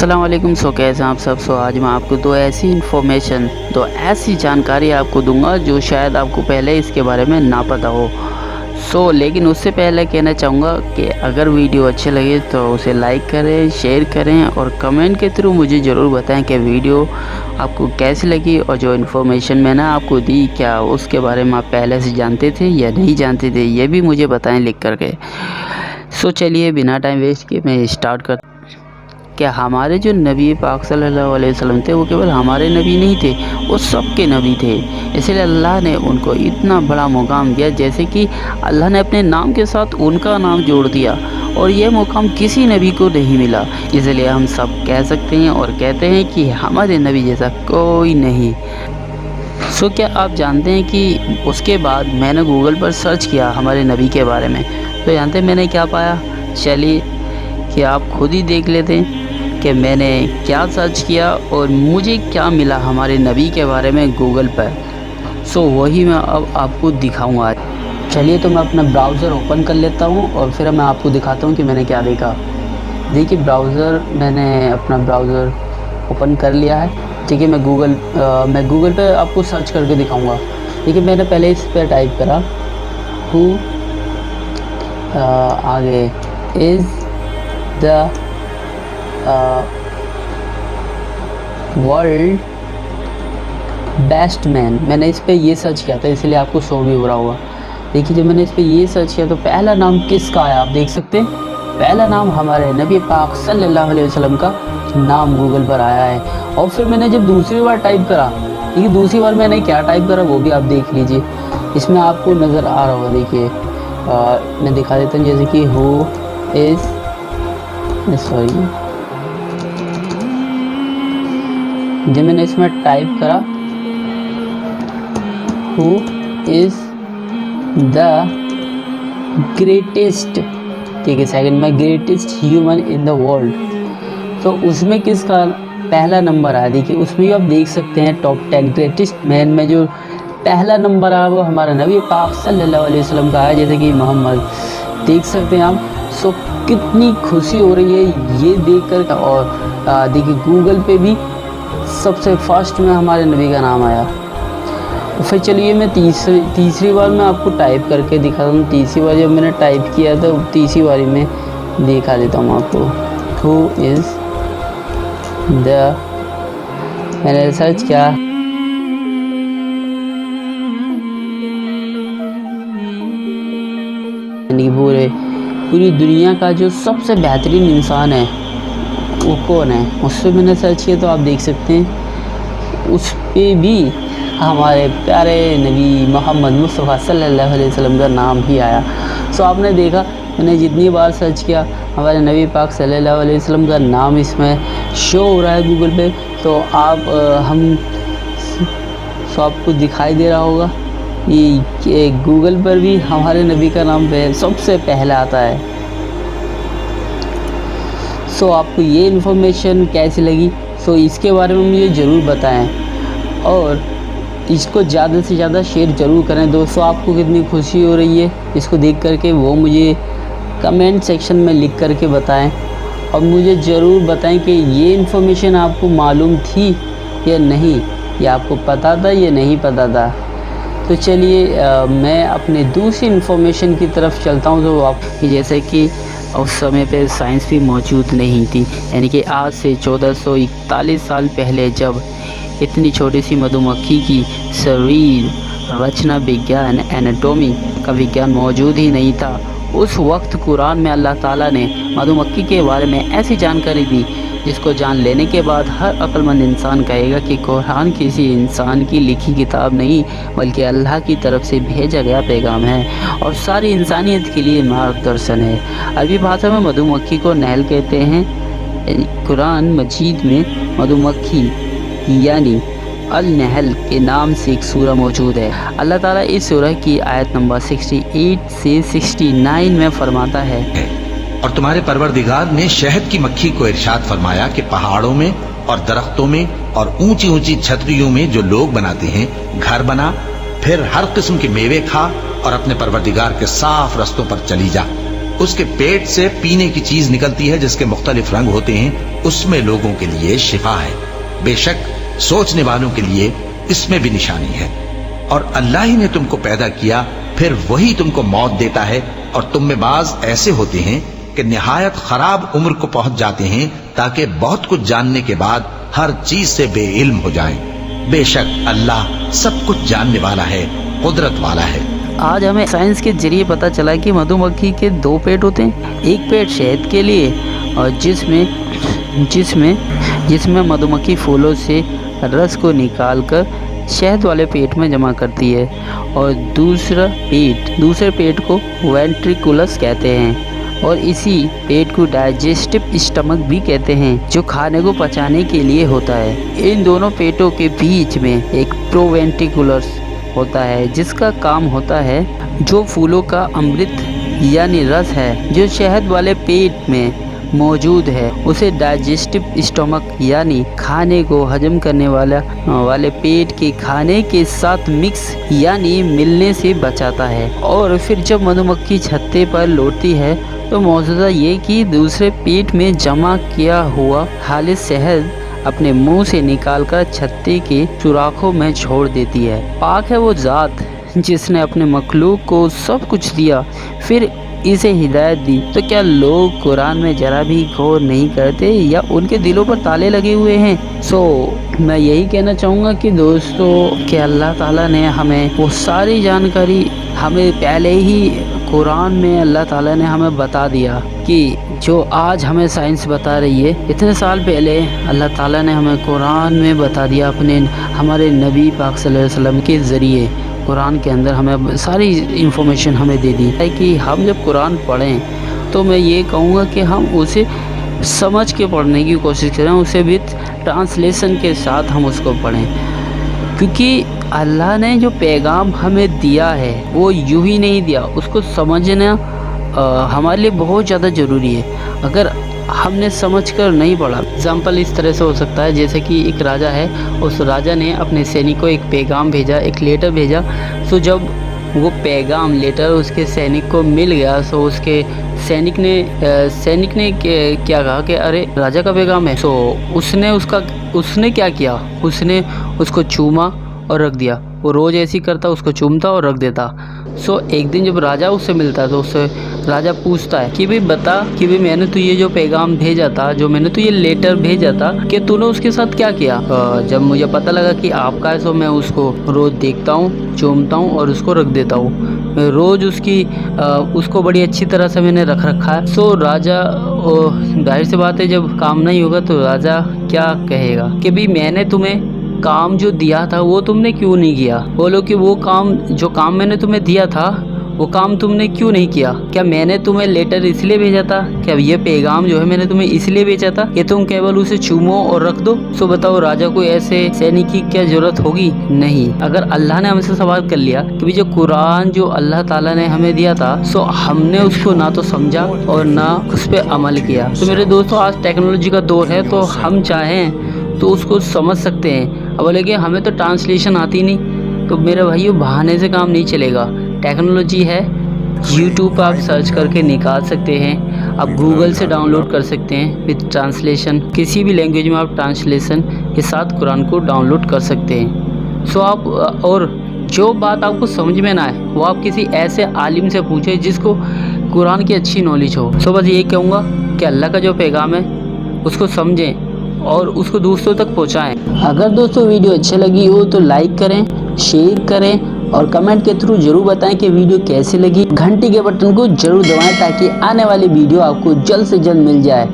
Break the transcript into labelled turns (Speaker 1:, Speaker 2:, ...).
Speaker 1: अस्सलाम वालेकुम। सो कैसे हैं आप सब। आज मैं आपको दो ऐसी जानकारी आपको दूंगा जो शायद आपको पहले इसके बारे में ना पता हो। लेकिन उससे पहले कहना चाहूँगा कि अगर वीडियो अच्छे लगे तो उसे लाइक करें, शेयर करें और कमेंट के थ्रू मुझे ज़रूर बताएं कि वीडियो आपको कैसी लगी और जो इन्फॉर्मेशन मैंने आपको दी क्या उसके बारे में आप पहले से जानते थे या नहीं जानते थे, ये भी मुझे बताएं लिख करके। चलिए बिना टाइम वेस्ट किए मैं स्टार्ट कर। क्या हमारे जो नबी पाक सल्लल्लाहु अलैहि वसल्लम थे वो केवल हमारे नबी नहीं थे, वो सबके नबी थे। इसलिए अल्लाह ने उनको इतना बड़ा मुकाम दिया, जैसे कि अल्लाह ने अपने नाम के साथ उनका नाम जोड़ दिया और ये मुकाम किसी नबी को नहीं मिला। इसलिए हम सब कह सकते हैं और कहते हैं कि हमारे नबी जैसा कोई नहीं। क्या आप जानते हैं कि उसके बाद मैंने गूगल पर सर्च किया हमारे नबी के बारे में, तो जानते हैं मैंने क्या पाया? चलिए कि आप खुद ही देख लेते हैं कि मैंने क्या सर्च किया और मुझे क्या मिला हमारे नबी के बारे में गूगल पर। वही मैं अब आपको दिखाऊंगा। चलिए तो मैं अपना ब्राउज़र ओपन कर लेता हूं और फिर मैं आपको दिखाता हूं कि मैंने क्या देखा। देखिए मैंने अपना ब्राउज़र ओपन कर लिया है। ठीक है, मैं गूगल पे आपको सर्च करके दिखाऊंगा। देखिए मैंने पहले इस पर टाइप करा हु आगे is the world best man. मैंने इस पे ये सर्च किया था, इसलिए आपको शो भी हो रहा होगा। देखिए जब मैंने इस पे ये सर्च किया तो पहला नाम किसका आया आप देख सकते हैं। पहला नाम हमारे नबी पाक सल्लल्लाहु अलैहि वसल्लम का नाम गूगल पर आया है। और फिर मैंने जब दूसरी बार टाइप करा, देखिए दूसरी बार मैंने क्या टाइप करा वो भी आप देख लीजिए, इसमें आपको नज़र आ रहा होगा। देखिए मैं दिखा देता हूँ, जैसे कि हु इज़ जब मैंने इसमें टाइप करा हु इज़ द ग्रेटेस्ट, ठीक है, सेकंड में greatest human in the world, तो उसमें किसका पहला नंबर आया। देखिए उसमें भी आप देख सकते हैं टॉप 10 ग्रेटेस्ट मैन में जो पहला नंबर आया वो हमारा नबी पाक सल्लल्लाहु अलैहि वसल्लम का है, जैसे कि मोहम्मद। देख सकते हैं आप। कितनी खुशी हो रही है ये देखकर। और देखिए गूगल पे भी सबसे फर्स्ट में हमारे नबी का नाम आया। तो फिर चलिए मैं तीसरी बार मैं आपको टाइप करके दिखाता हूँ। तीसरी बार जब मैंने टाइप किया तो तीसरी बारी में दिखा देता हूँ आपको हु इज़ द, मैंने सर्च किया पूरी दुनिया का जो सबसे बेहतरीन इंसान है वो कौन है, उस पर मैंने सर्च किया तो आप देख सकते हैं उस पर भी हमारे प्यारे नबी मोहम्मद मुस्तफ़ा सल्लल्लाहु अलैहि वसल्लम का नाम ही आया। आपने देखा मैंने जितनी बार सर्च किया हमारे नबी पाक सल्लल्लाहु अलैहि वसल्लम का नाम इसमें शो हो रहा है गूगल पे। तो आपको दिखाई दे रहा होगा ये गूगल पर भी हमारे नबी का नाम सबसे पहले आता है। आपको ये इन्फॉर्मेशन कैसी लगी इसके बारे में मुझे ज़रूर बताएं और इसको ज़्यादा से ज़्यादा शेयर ज़रूर करें। दोस्तों आपको कितनी खुशी हो रही है इसको देख करके वो मुझे कमेंट सेक्शन में लिख करके बताएं और मुझे ज़रूर बताएं कि ये इन्फॉर्मेशन आपको मालूम थी या नहीं, या आपको पता था या नहीं पता था। तो चलिए मैं अपने दूसरी इन्फॉर्मेशन की तरफ चलता हूँ। तो आप जैसे कि उस समय पे साइंस भी मौजूद नहीं थी, यानी कि आज से 1441 साल पहले जब इतनी छोटी सी मधुमक्खी की शरीर रचना विज्ञान एनाटॉमी का विज्ञान मौजूद ही नहीं था, उस वक्त कुरान में अल्लाह ताला ने मधुमक्खी के बारे में ऐसी जानकारी दी जिसको जान लेने के बाद हर अक्लमंद इंसान कहेगा कि कुरान किसी इंसान की लिखी किताब नहीं बल्कि अल्लाह की तरफ से भेजा गया पैगाम है और सारी इंसानियत के लिए मार्गदर्शन है। अरबी भाषा में मधुमक्खी को नहल कहते हैं। कुरान मजीद में मधुमक्खी यानी अल नहल के नाम से एक सूरा मौजूद है। अल्लाह ताला इस सूरा की आयत नंबर 68 से 69 में फरमाता है,
Speaker 2: और तुम्हारे परवरदिगार ने शहद की मक्खी को इरशाद फरमाया कि पहाड़ों में और दरख्तों में और ऊंची ऊंची छतरियों में जो लोग बनाते हैं घर बना, फिर हर किस्म के मेवे खा और अपने परवरदिगार के साफ रस्तों पर चली जा। उसके पेट से पीने की चीज निकलती है जिसके मुख्तलिफ रंग होते हैं, उसमें लोगों के लिए शिफा है। बेशक सोचने वालों के लिए इसमें भी निशानी है। और अल्लाह ही ने तुमको पैदा किया, फिर वही तुमको मौत देता है, और तुम में बाज ऐसे होते हैं कि निहायत खराब उम्र को पहुंच जाते हैं ताकि बहुत कुछ जानने के बाद हर चीज से बेइल्म हो जाएं। बेशक अल्लाह सब कुछ जानने वाला है, कुदरत वाला है।
Speaker 1: आज हमें साइंस के जरिए पता चला कि मधुमक्खी के 2 पेट होते हैं। एक पेट शहद के लिए और जिसमें मधुमक्खी फूलों से रस को निकालकर शहद वाले पेट में जमा करती है, और दूसरे पेट को वेंट्रिकुलस कहते हैं, और इसी पेट को डाइजेस्टिव स्टमक भी कहते हैं, जो खाने को पचाने के लिए होता है। इन दोनों पेटों के बीच में एक प्रोवेंट्रिकुलस होता है, जिसका काम होता है जो फूलों का अमृत यानी रस है जो शहद वाले पेट में मौजूद है, उसे डाइजेस्टिव स्टमक यानी खाने को हजम करने वाले पेट के खाने के साथ मिक्स यानी मिलने से बचाता है। और फिर जब मधुमक्खी छत्ते पर लौटती है तो मौजूदा ये कि दूसरे पेट में जमा किया हुआ खालिस शहद अपने मुंह से निकालकर छत्ते के सुराखों में छोड़ देती है। पाक है वो ज़ात जिसने अपने मखलूक को सब कुछ दिया, फिर इसे हिदायत दी। तो क्या लोग कुरान में जरा भी गौर नहीं करते या उनके दिलों पर ताले लगे हुए हैं? मैं यही कहना चाहूँगा कि दोस्तों कि अल्लाह ताला ने हमें वो सारी जानकारी हमें पहले ही कुरान में अल्लाह ताला ने हमें बता दिया कि जो आज हमें साइंस बता रही है, इतने साल पहले अल्लाह ताला ने हमें कुरान में बता दिया हमारे नबी पाक सल्लल्लाहु अलैहि वसल्लम के ज़रिए। कुरान के अंदर हमें सारी इंफॉर्मेशन हमें दे दी है कि हम जब कुरान पढ़ें तो मैं ये कहूँगा कि हम उसे समझ के पढ़ने की कोशिश करें, उसे भी ट्रांसलेशन के साथ हम उसको पढ़ें, क्योंकि अल्लाह ने जो पैगाम हमें दिया है वो यूं ही नहीं दिया, उसको समझना हमारे लिए बहुत ज़्यादा ज़रूरी है। अगर हमने समझकर नहीं पढ़ा, एग्जाम्पल इस तरह से हो सकता है जैसे कि एक राजा है, उस राजा ने अपने सैनिक को एक पैगाम भेजा, एक लेटर भेजा। तो जब वो पैगाम लेटर उसके सैनिक को मिल गया तो उसके सैनिक ने क्या कहा कि अरे राजा का पैगाम है। तो उसने क्या किया, उसने उसको चूमा और रख दिया। वो रोज़ ऐसे ही करता, उसको चूमता और रख देता। एक दिन जब राजा उससे मिलता तो उससे राजा पूछता है कि भाई बता कि भाई मैंने तुझे जो पैगाम भेजा था, जो मैंने तुझे लेटर भेजा था, कि तूने उसके साथ क्या किया? जब मुझे पता लगा कि आपका है तो मैं उसको रोज़ देखता हूँ, चूमता हूँ और उसको रख देता हूँ। मैं रोज़ उसको बड़ी अच्छी तरह से मैंने रख रखा है। राजा जाहिर सी बात है जब काम नहीं होगा तो राजा क्या कहेगा कि भाई मैंने तुम्हें काम जो दिया था वो तुमने क्यों नहीं किया? बोलो कि वो काम मैंने तुम्हें दिया था वो काम तुमने क्यों नहीं किया? क्या मैंने तुम्हें लेटर इसलिए भेजा था? क्या ये पैगाम जो है मैंने तुम्हें इसलिए भेजा था कि तुम केवल उसे चूमो और रख दो? बताओ राजा को ऐसे सैनिक की क्या जरूरत होगी? नहीं। अगर अल्लाह ने हमसे सवाल कर लिया कि भाई जो कुरान जो अल्लाह ताला ने हमें दिया था हमने उसको ना तो समझा और ना उस पर अमल किया। तो मेरे दोस्तों आज टेक्नोलॉजी का दौर है, तो हम चाहें तो उसको समझ सकते हैं। अब बोले कि हमें तो ट्रांसलेशन आती नहीं, तो मेरे भाइयों बहाने से काम नहीं चलेगा। टेक्नोलॉजी है, यूट्यूब पर आप सर्च करके निकाल सकते हैं, आप गूगल से डाउनलोड कर सकते हैं विद ट्रांसलेशन, किसी भी लैंग्वेज में आप ट्रांसलेशन के साथ कुरान को डाउनलोड कर सकते हैं। आप और जो बात आपको समझ में ना आए वो आप किसी ऐसे आलिम से पूछें जिसको कुरान की अच्छी नॉलेज हो। बस ये कहूँगा कि अल्लाह का जो पैगाम है उसको समझें और उसको दूसरों तक पहुंचाएं। अगर दोस्तों वीडियो अच्छी लगी हो तो लाइक करें, शेयर करें और कमेंट के थ्रू जरूर बताएं कि वीडियो कैसी लगी। घंटी के बटन को जरूर दबाएं ताकि आने वाली वीडियो आपको जल्द से जल्द मिल जाए।